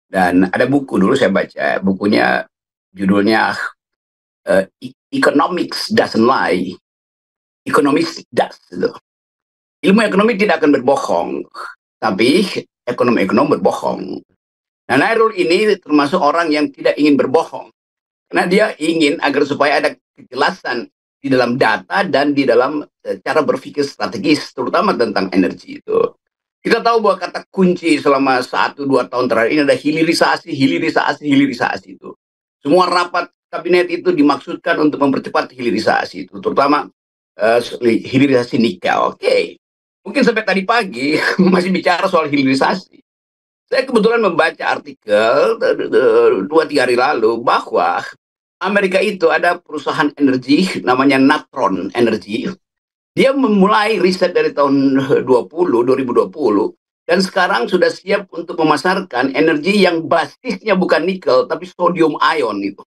Dan ada buku dulu saya baca, bukunya judulnya Economics Doesn't Lie, Economics Does. Gitu. Ilmu ekonomi tidak akan berbohong, tapi ekonom-ekonom berbohong. Nah, Nairul ini termasuk orang yang tidak ingin berbohong. Karena dia ingin agar supaya ada kejelasan di dalam data dan di dalam cara berpikir strategis, terutama tentang energi itu. Kita tahu bahwa kata kunci selama 1-2 tahun terakhir ini ada hilirisasi, hilirisasi, hilirisasi itu. Semua rapat kabinet itu dimaksudkan untuk mempercepat hilirisasi itu, terutama hilirisasi nikel. Oke. Mungkin sampai tadi pagi masih bicara soal hilirisasi. Saya kebetulan membaca artikel 2-3 hari lalu bahwa Amerika itu ada perusahaan energi namanya Natron Energy. Dia memulai riset dari tahun 2020 dan sekarang sudah siap untuk memasarkan energi yang basisnya bukan nikel tapi sodium ion itu.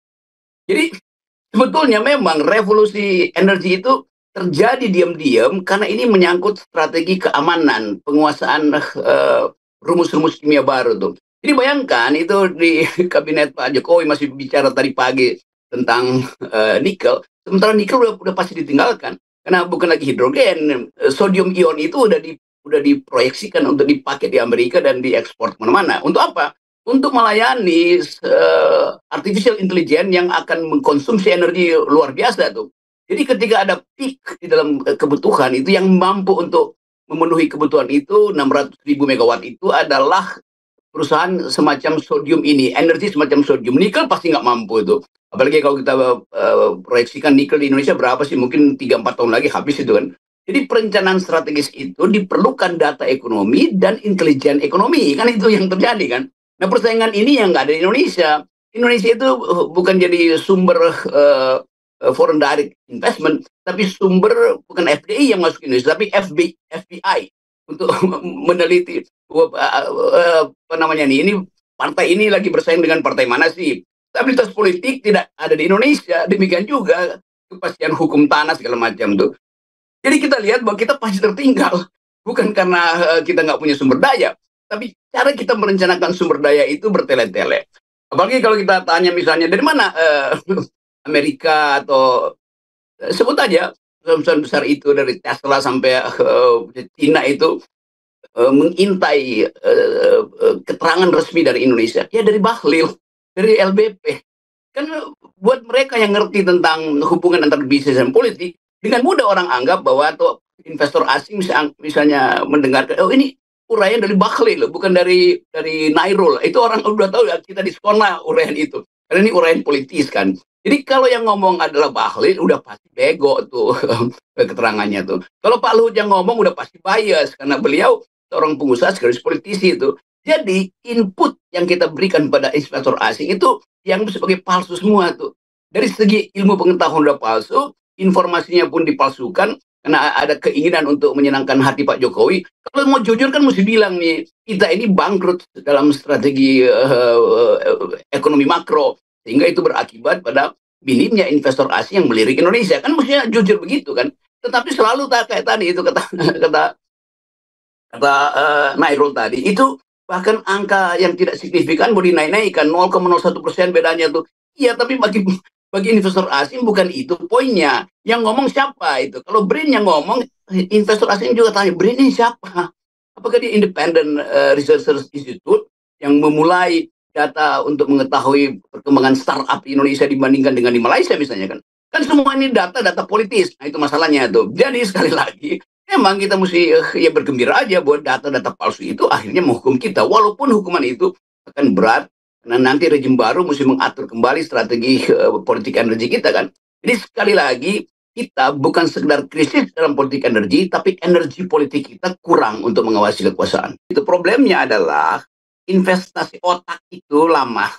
Jadi sebetulnya memang revolusi energi itu terjadi diam-diam karena ini menyangkut strategi keamanan, penguasaan rumus-rumus kimia baru tuh. Jadi bayangkan itu di kabinet Pak Jokowi masih bicara tadi pagi tentang nikel, sementara nikel udah pasti ditinggalkan karena bukan lagi hidrogen, sodium ion itu udah diproyeksikan untuk dipakai di Amerika dan diekspor kemana-mana. Untuk apa? Untuk melayani artificial intelligence yang akan mengkonsumsi energi luar biasa tuh. Jadi ketika ada peak di dalam kebutuhan itu yang mampu untuk memenuhi kebutuhan itu 600.000 megawatt itu adalah perusahaan semacam sodium ini, energi semacam sodium. Nikel pasti nggak mampu itu. Apalagi kalau kita proyeksikan nikel di Indonesia berapa sih? Mungkin 3-4 tahun lagi habis itu kan. Jadi perencanaan strategis itu diperlukan data ekonomi dan intelijen ekonomi. Kan itu yang terjadi kan. Nah persaingan ini yang nggak ada di Indonesia. Indonesia itu bukan jadi sumber foreign direct investment, tapi sumber bukan FDI yang masuk ke Indonesia, tapi FBI untuk meneliti apa namanya nih, ini partai ini lagi bersaing dengan partai mana sih. Stabilitas politik tidak ada di Indonesia, demikian juga kepastian hukum tanah segala macam tuh. Jadi kita lihat bahwa kita pasti tertinggal, bukan karena kita nggak punya sumber daya, tapi cara kita merencanakan sumber daya itu bertele-tele. Apalagi kalau kita tanya misalnya dari mana Amerika atau sebut aja perusahaan besar itu dari Tesla sampai Cina itu mengintai keterangan resmi dari Indonesia, ya dari Bahlil, dari LBP. Kan buat mereka yang ngerti tentang hubungan antara bisnis dan politik, dengan mudah orang anggap bahwa atau investor asing misalnya mendengarkan, oh ini uraian dari Bahlil, bukan dari Nairul. Itu orang udah tahu ya, kita diskon lah uraian itu. Karena ini uraian politis kan. Jadi kalau yang ngomong adalah Bahlil, udah pasti bego tuh keterangannya tuh. Kalau Pak Luhut yang ngomong udah pasti bias, karena beliau seorang pengusaha sekaligus politisi itu. Jadi input yang kita berikan pada investor asing itu yang sebagai palsu semua tuh. Dari segi ilmu pengetahuan udah palsu, informasinya pun dipalsukan, karena ada keinginan untuk menyenangkan hati Pak Jokowi. Kalau mau jujur kan mesti bilang nih, kita ini bangkrut dalam strategi ekonomi makro. Sehingga itu berakibat pada minimnya investor asing yang melirik Indonesia. Kan mestinya jujur begitu kan. Tetapi selalu kayak tadi itu kata Nairul tadi, itu bahkan angka yang tidak signifikan mau dinaik-naikkan 0,01% bedanya tuh. Iya, tapi bagi investor asing bukan itu poinnya. Yang ngomong siapa itu? Kalau BRIN yang ngomong, investor asing juga tanya, BRIN ini siapa? Apakah dia Independent Research Institute yang memulai data untuk mengetahui perkembangan startup di Indonesia dibandingkan dengan di Malaysia misalnya kan? Kan semua ini data politis. Nah itu masalahnya tuh. Jadi sekali lagi, memang kita mesti ya bergembira aja bahwa data-data palsu itu akhirnya menghukum kita. Walaupun hukuman itu akan berat, karena nanti rejim baru mesti mengatur kembali strategi politik energi kita kan. Jadi sekali lagi, kita bukan sekedar krisis dalam politik energi, tapi energi politik kita kurang untuk mengawasi kekuasaan. Itu problemnya adalah investasi otak itu lama.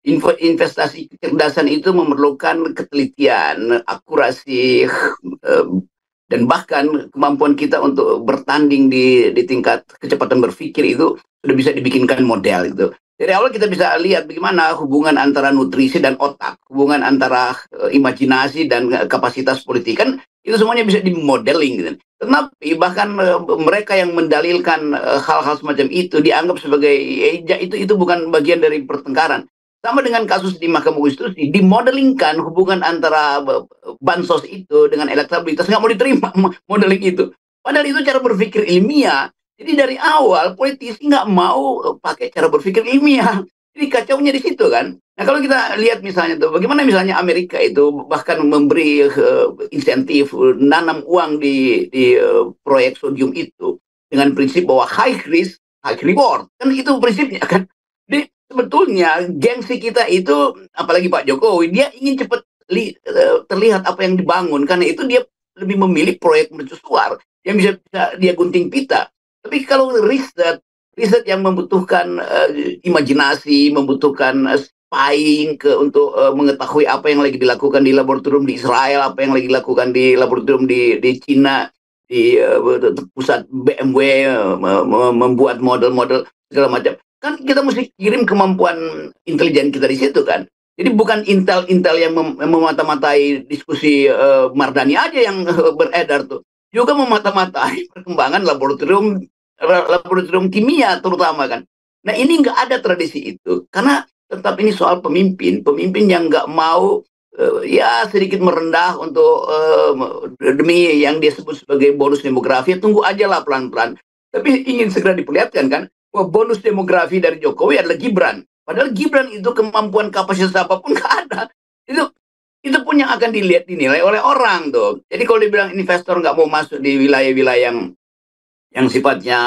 Investasi kecerdasan itu memerlukan ketelitian, akurasi, dan bahkan kemampuan kita untuk bertanding di tingkat kecepatan berpikir itu sudah bisa dibikinkan model itu. Dari awal kita bisa lihat bagaimana hubungan antara nutrisi dan otak, hubungan antara imajinasi dan kapasitas politik. Kan Itu semuanya bisa di-modeling gitu. Tetapi bahkan, mereka yang mendalilkan, hal-hal semacam itu dianggap sebagai, itu bukan bagian dari pertengkaran. Sama dengan kasus di Mahkamah Konstitusi, dimodelingkan hubungan antara bansos itu dengan elektabilitas, nggak mau diterima modeling itu. Padahal itu cara berpikir ilmiah. Jadi dari awal politisi nggak mau, pakai cara berpikir ilmiah. Jadi kacaunya di situ kan. Nah, kalau kita lihat misalnya tuh, bagaimana misalnya Amerika itu bahkan memberi, insentif, nanam uang di proyek sodium itu dengan prinsip bahwa high risk, high reward. Kan itu prinsipnya kan. Jadi sebetulnya gengsi kita itu, apalagi Pak Jokowi, dia ingin cepat terlihat apa yang dibangun. Karena itu dia lebih memilih proyek mercusuar yang bisa dia gunting pita. Tapi kalau riset yang membutuhkan, imajinasi, membutuhkan, spying untuk, mengetahui apa yang lagi dilakukan di laboratorium di Israel, apa yang lagi dilakukan di laboratorium di Cina, di, pusat BMW, membuat model-model segala macam. Kan kita mesti kirim kemampuan intelijen kita di situ kan. Jadi bukan intel-intel yang memata-matai diskusi, Mardani aja yang, beredar tuh. Juga memata-matai perkembangan laboratorium kimia terutama kan. Nah ini nggak ada tradisi itu karena tetap ini soal pemimpin, pemimpin yang nggak mau, ya sedikit merendah untuk, demi yang dia sebut sebagai bonus demografi. Tunggu aja lah pelan-pelan. Tapi ingin segera diperlihatkan kan bahwa bonus demografi dari Jokowi adalah Gibran. Padahal Gibran itu kemampuan kapasitas apapun nggak ada. Itu itu pun yang akan dinilai oleh orang tuh. Jadi kalau dibilang investor nggak mau masuk di wilayah-wilayah yang sifatnya,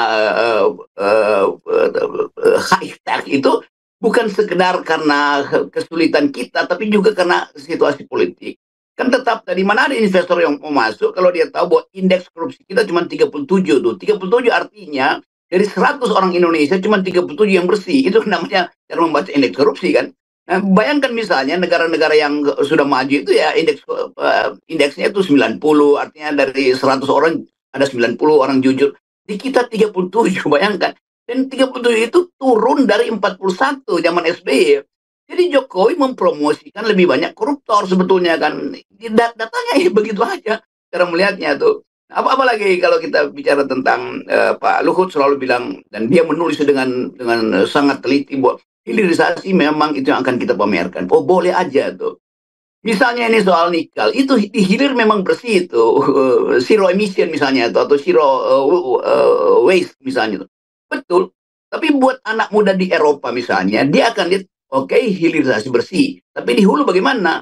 high tech itu bukan sekedar karena kesulitan kita, tapi juga karena situasi politik. Kan tetap tadi mana ada investor yang mau masuk kalau dia tahu bahwa indeks korupsi kita cuma 37 tuh. 37 artinya dari 100 orang Indonesia cuma 37 yang bersih. Itu namanya cara membaca indeks korupsi kan. Nah, bayangkan misalnya negara-negara yang sudah maju itu ya indeksnya itu 90, artinya dari 100 orang ada 90 orang jujur. Di kita 37, bayangkan. Dan 37 itu turun dari 41 zaman SBY. Jadi Jokowi mempromosikan lebih banyak koruptor sebetulnya kan. Datanya ya begitu aja cara melihatnya tuh. Apalagi kalau kita bicara tentang, Pak Luhut selalu bilang dan dia menulis dengan sangat teliti bahwa hilirisasi memang itu yang akan kita pamerkan. Oh boleh aja tuh. Misalnya ini soal nikel, itu di hilir memang bersih itu, zero emission misalnya itu, atau zero, waste misalnya itu. Betul, tapi buat anak muda di Eropa misalnya, dia akan lihat, oke hilirisasi bersih, tapi di hulu bagaimana?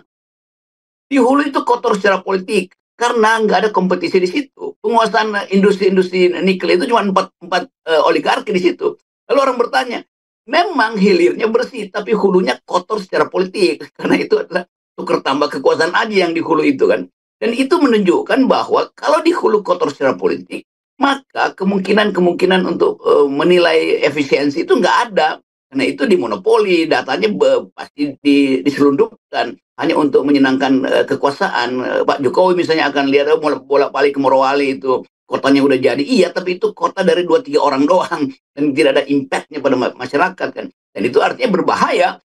Di hulu itu kotor secara politik, karena nggak ada kompetisi di situ. Penguasaan industri-industri nikel itu cuma empat oligarki di situ. Lalu orang bertanya, memang hilirnya bersih, tapi hulunya kotor secara politik, karena itu adalah tukar tambah kekuasaan aja yang di hulu itu kan. Dan itu menunjukkan bahwa kalau di hulu kotor secara politik, maka kemungkinan-kemungkinan untuk, menilai efisiensi itu nggak ada. Karena itu dimonopoli, datanya pasti diselundupkan hanya untuk menyenangkan, kekuasaan. Pak Jokowi misalnya akan lihat, bolak-balik ke Morowali itu kotanya udah jadi, iya tapi itu kota dari 2-3 orang doang dan tidak ada impact-nya pada masyarakat kan. Dan itu artinya berbahaya,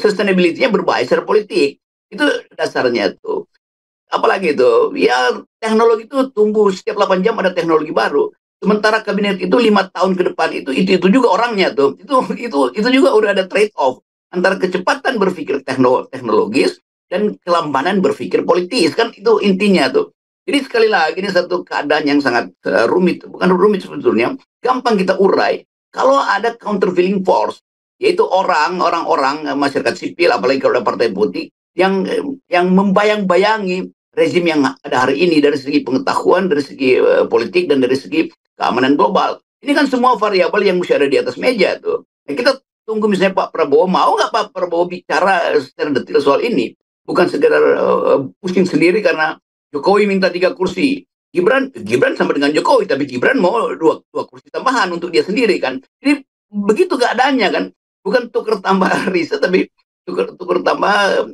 sustainability-nya berbahaya secara politik. Itu dasarnya tuh. Apalagi itu, ya teknologi itu tumbuh setiap 8 jam ada teknologi baru. Sementara kabinet itu 5 tahun ke depan itu juga orangnya tuh. Itu juga udah ada trade off antara kecepatan berpikir teknologis dan kelambanan berpikir politis kan itu intinya tuh. Jadi sekali lagi ini satu keadaan yang sangat, rumit, bukan rumit sebetulnya, gampang kita urai kalau ada countervailing force, yaitu orang-orang, masyarakat sipil apalagi kalau ada partai politik yang membayang-bayangi rezim yang ada hari ini dari segi pengetahuan, dari segi, politik dan dari segi keamanan global. Ini kan semua variabel yang mesti ada di atas meja tuh. Nah, kita tunggu misalnya Pak Prabowo, mau nggak Pak Prabowo bicara secara detail soal ini? Bukan sekedar, pusing sendiri karena Jokowi minta 3 kursi. Gibran sama dengan Jokowi, tapi Gibran mau dua kursi tambahan untuk dia sendiri kan. Jadi begitu keadaannya kan. Bukan tukar tambah riset, tapi tukar tambah,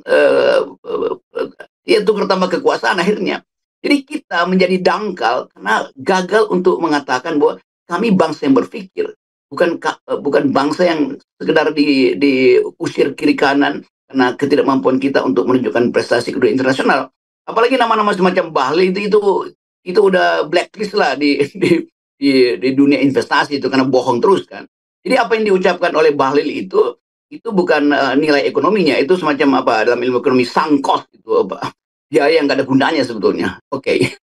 ya tukar tambah kekuasaan akhirnya. Jadi kita menjadi dangkal karena gagal untuk mengatakan bahwa kami bangsa yang berpikir, bukan bangsa yang sekedar diusir kiri kanan karena ketidakmampuan kita untuk menunjukkan prestasi kedua internasional. Apalagi nama-nama semacam Bahlil itu udah blacklist lah di dunia investasi itu karena bohong terus kan. Jadi apa yang diucapkan oleh Bahlil itu bukan nilai ekonominya, itu semacam apa dalam ilmu ekonomi sunk cost itu apa biaya yang gak ada gunanya sebetulnya. Oke.